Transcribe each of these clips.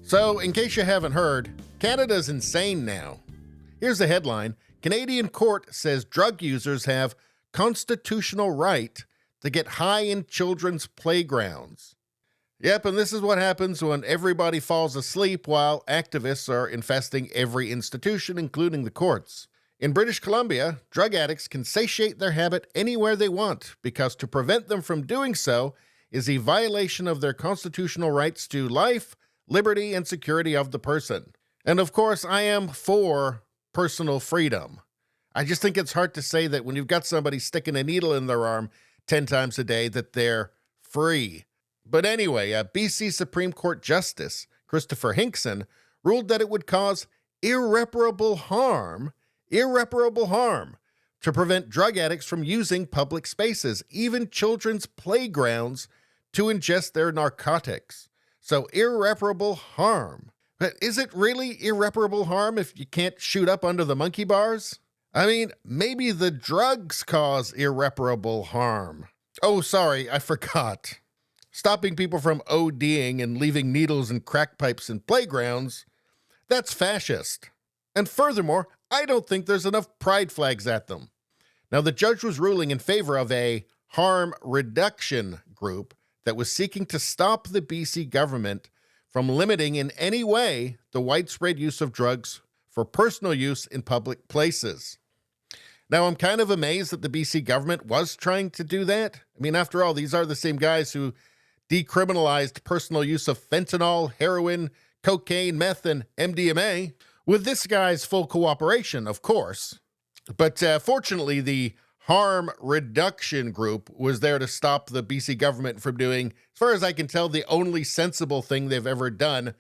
So, in case you haven't heard, Canada's insane now. Here's the headline. Canadian court says drug users have constitutional right to get high in children's playgrounds. Yep, and this is what happens when everybody falls asleep while activists are infesting every institution, including the courts. In British Columbia, drug addicts can satiate their habit anywhere they want because to prevent them from doing so is a violation of their constitutional rights to life, liberty, and security of the person. And of course, I am for personal freedom. I just think it's hard to say that when you've got somebody sticking a needle in their arm 10 times a day that they're free. But anyway, BC Supreme Court Justice Christopher Hinkson ruled that it would cause irreparable harm to prevent drug addicts from using public spaces, even children's playgrounds, to ingest their narcotics. So irreparable harm. But is it really irreparable harm if you can't shoot up under the monkey bars? I mean, maybe the drugs cause irreparable harm. Oh, sorry, I forgot. Stopping people from ODing and leaving needles and crack pipes in playgrounds, that's fascist. And furthermore, I don't think there's enough pride flags at them. Now, the judge was ruling in favor of a harm reduction group that was seeking to stop the BC government from limiting in any way the widespread use of drugs for personal use in public places. Now, I'm kind of amazed that the BC government was trying to do that. I mean, after all, these are the same guys who decriminalized personal use of fentanyl, heroin, cocaine, meth, and MDMA, with this guy's full cooperation, of course. But fortunately, the harm reduction group was there to stop the BC government from doing, as far as I can tell, the only sensible thing they've ever done,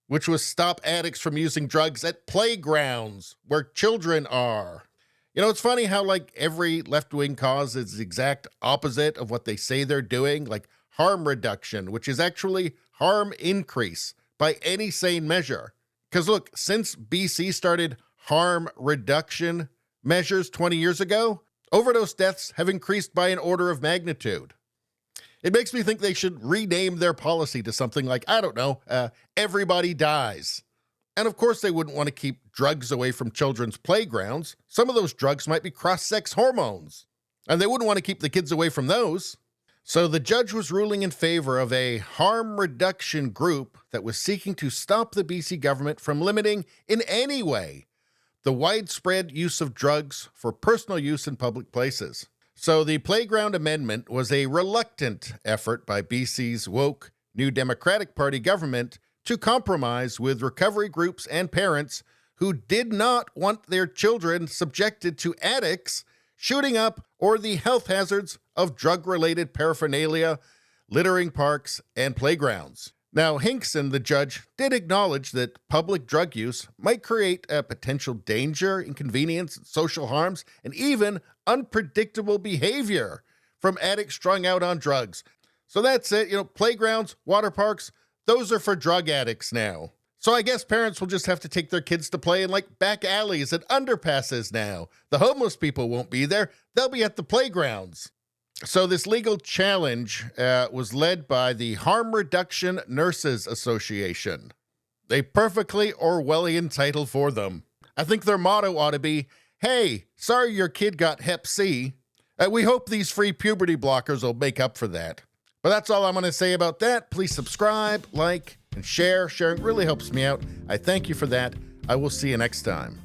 which was stop addicts from using drugs at playgrounds where children are. You know, it's funny how, like, every left-wing cause is the exact opposite of what they say they're doing, like harm reduction, which is actually harm increase by any sane measure. Because look, since BC started harm reduction measures 20 years ago, overdose deaths have increased by an order of magnitude. It makes me think they should rename their policy to something like, I don't know, everybody dies. And of course they wouldn't want to keep drugs away from children's playgrounds. Some of those drugs might be cross-sex hormones, and they wouldn't want to keep the kids away from those. So the judge was ruling in favor of a harm reduction group that was seeking to stop the BC government from limiting in any way the widespread use of drugs for personal use in public places. So the Playground Amendment was a reluctant effort by BC's woke New Democratic Party government to compromise with recovery groups and parents who did not want their children subjected to addicts, shooting up, or the health hazards of drug-related paraphernalia, littering parks, and playgrounds. Now, Hinkson, the judge, did acknowledge that public drug use might create a potential danger, inconvenience, social harms, and even unpredictable behavior from addicts strung out on drugs. So that's it. You know, playgrounds, water parks, those are for drug addicts now. So I guess parents will just have to take their kids to play in like back alleys and underpasses now. The homeless people won't be there. They'll be at the playgrounds. So this legal challenge was led by the Harm Reduction Nurses Association. A perfectly Orwellian title for them. I think their motto ought to be, hey, sorry your kid got Hep C. We hope these free puberty blockers will make up for that. But that's all I'm going to say about that. Please subscribe, like, and share. Sharing really helps me out. I thank you for that. I will see you next time.